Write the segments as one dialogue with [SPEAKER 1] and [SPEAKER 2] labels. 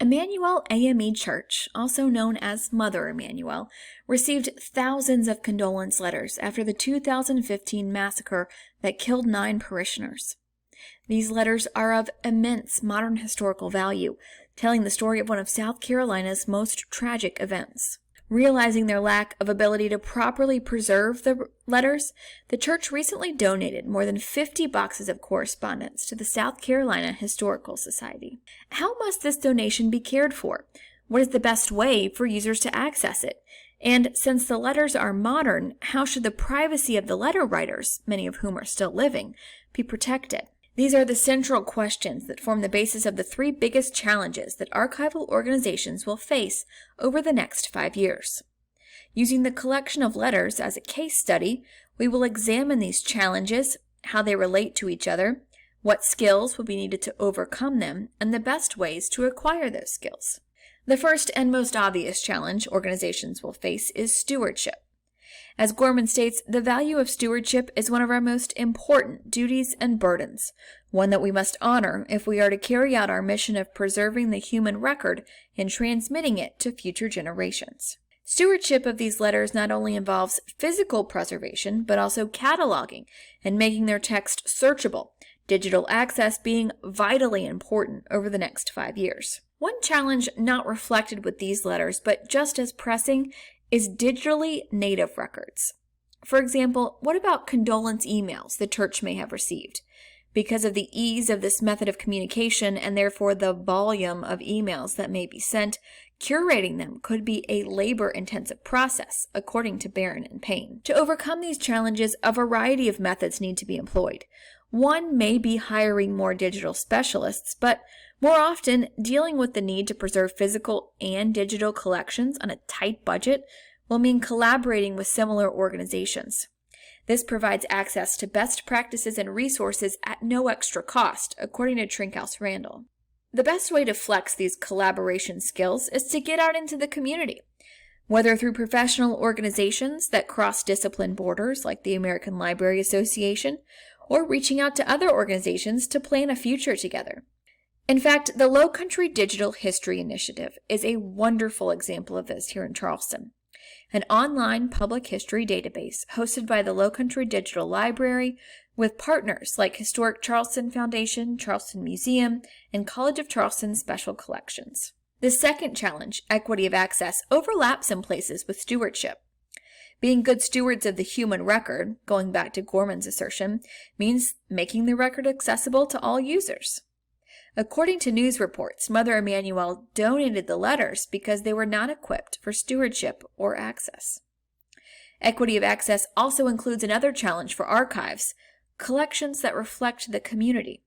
[SPEAKER 1] Emmanuel AME Church, also known as Mother Emanuel, received thousands of condolence letters after the 2015 massacre that killed 9 parishioners. These letters are of immense modern historical value, telling the story of one of South Carolina's most tragic events. Realizing their lack of ability to properly preserve the letters, the church recently donated more than 50 boxes of correspondence to the South Carolina Historical Society. How must this donation be cared for? What is the best way for users to access it? And since the letters are modern, how should the privacy of the letter writers, many of whom are still living, be protected? These are the central questions that form the basis of the 3 biggest challenges that archival organizations will face over the next 5 years. Using the collection of letters as a case study, we will examine these challenges, how they relate to each other, what skills will be needed to overcome them, and the best ways to acquire those skills. The first and most obvious challenge organizations will face is stewardship. As Gorman states, the value of stewardship is one of our most important duties and burdens, one that we must honor if we are to carry out our mission of preserving the human record and transmitting it to future generations. Stewardship of these letters not only involves physical preservation, but also cataloging and making their text searchable, digital access being vitally important over the next 5 years. One challenge not reflected with these letters, but just as pressing, is digitally native records. For example, what about condolence emails the church may have received? Because of the ease of this method of communication and therefore the volume of emails that may be sent, curating them could be a labor-intensive process, according to Barron and Payne. To overcome these challenges, a variety of methods need to be employed. One may be hiring more digital specialists, but more often, dealing with the need to preserve physical and digital collections on a tight budget will mean collaborating with similar organizations. This provides access to best practices and resources at no extra cost, according to Trinkhouse Randall. The best way to flex these collaboration skills is to get out into the community, whether through professional organizations that cross discipline borders like the American Library Association, or reaching out to other organizations to plan a future together. In fact, the Low Country Digital History Initiative is a wonderful example of this here in Charleston, an online public history database hosted by the Low Country Digital Library with partners like Historic Charleston Foundation, Charleston Museum, and College of Charleston Special Collections. The second challenge, equity of access, overlaps in places with stewardship. Being good stewards of the human record, going back to Gorman's assertion, means making the record accessible to all users. According to news reports, Mother Emanuel donated the letters because they were not equipped for stewardship or access. Equity of access also includes another challenge for archives, collections that reflect the community.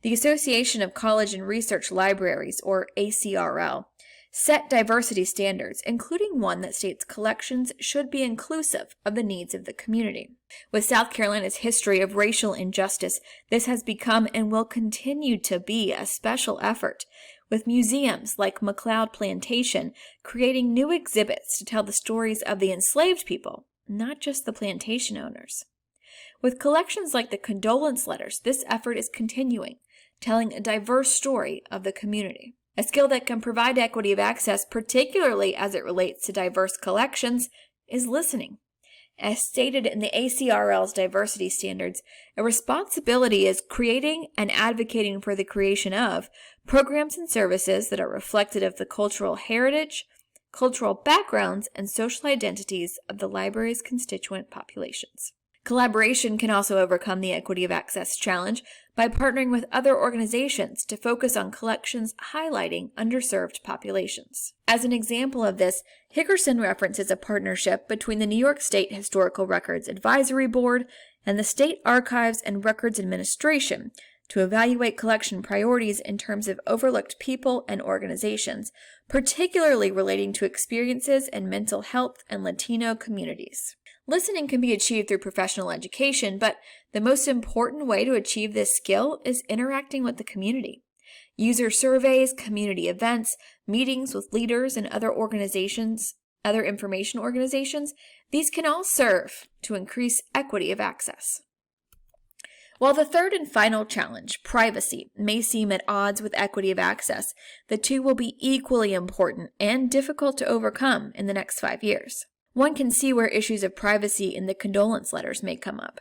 [SPEAKER 1] The Association of College and Research Libraries, or ACRL, set diversity standards, including one that states collections should be inclusive of the needs of the community. With South Carolina's history of racial injustice, this has become and will continue to be a special effort, with museums like McLeod Plantation creating new exhibits to tell the stories of the enslaved people, not just the plantation owners. With collections like the condolence letters, this effort is continuing, telling a diverse story of the community. A skill that can provide equity of access, particularly as it relates to diverse collections, is listening. As stated in the ACRL's diversity standards, a responsibility is creating and advocating for the creation of programs and services that are reflective of the cultural heritage, cultural backgrounds, and social identities of the library's constituent populations. Collaboration can also overcome the equity of access challenge by partnering with other organizations to focus on collections highlighting underserved populations. As an example of this, Hickerson references a partnership between the New York State Historical Records Advisory Board and the State Archives and Records Administration to evaluate collection priorities in terms of overlooked people and organizations, particularly relating to experiences in mental health and Latino communities. Listening can be achieved through professional education, but the most important way to achieve this skill is interacting with the community. User surveys, community events, meetings with leaders and other information organizations, these can all serve to increase equity of access. While the third and final challenge, privacy, may seem at odds with equity of access, the two will be equally important and difficult to overcome in the next 5 years. One can see where issues of privacy in the condolence letters may come up.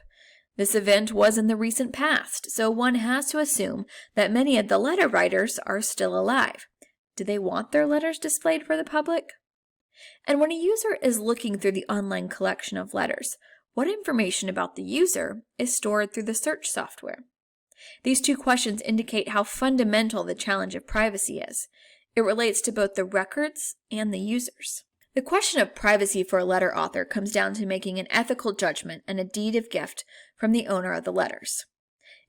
[SPEAKER 1] This event was in the recent past, so one has to assume that many of the letter writers are still alive. Do they want their letters displayed for the public? And when a user is looking through the online collection of letters, what information about the user is stored through the search software? These two questions indicate how fundamental the challenge of privacy is. It relates to both the records and the users. The question of privacy for a letter author comes down to making an ethical judgment and a deed of gift from the owner of the letters.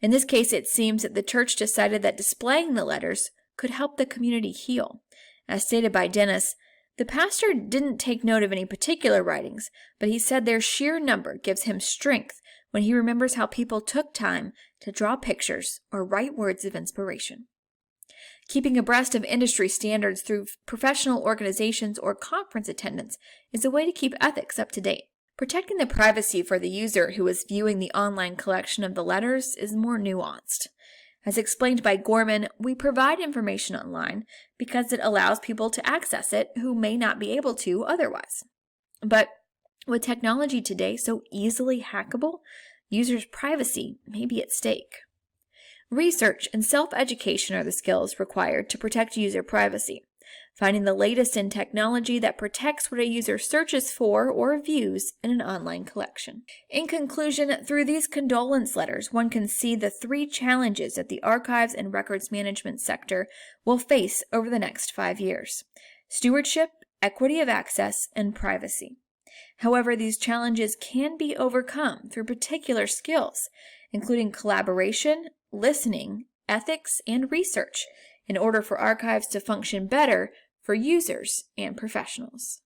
[SPEAKER 1] In this case, it seems that the church decided that displaying the letters could help the community heal. As stated by Dennis, the pastor didn't take note of any particular writings, but he said their sheer number gives him strength when he remembers how people took time to draw pictures or write words of inspiration. Keeping abreast of industry standards through professional organizations or conference attendance is a way to keep ethics up to date. Protecting the privacy for the user who is viewing the online collection of the letters is more nuanced. As explained by Gorman, we provide information online because it allows people to access it who may not be able to otherwise. But with technology today so easily hackable, users' privacy may be at stake. Research and self-education are the skills required to protect user privacy. Finding the latest in technology that protects what a user searches for or views in an online collection. In conclusion, through these condolence letters, one can see the three challenges that the archives and records management sector will face over the next 5 years: stewardship, equity of access, and privacy. However, these challenges can be overcome through particular skills, including collaboration, listening, ethics, and research, in order for archives to function better for users and professionals.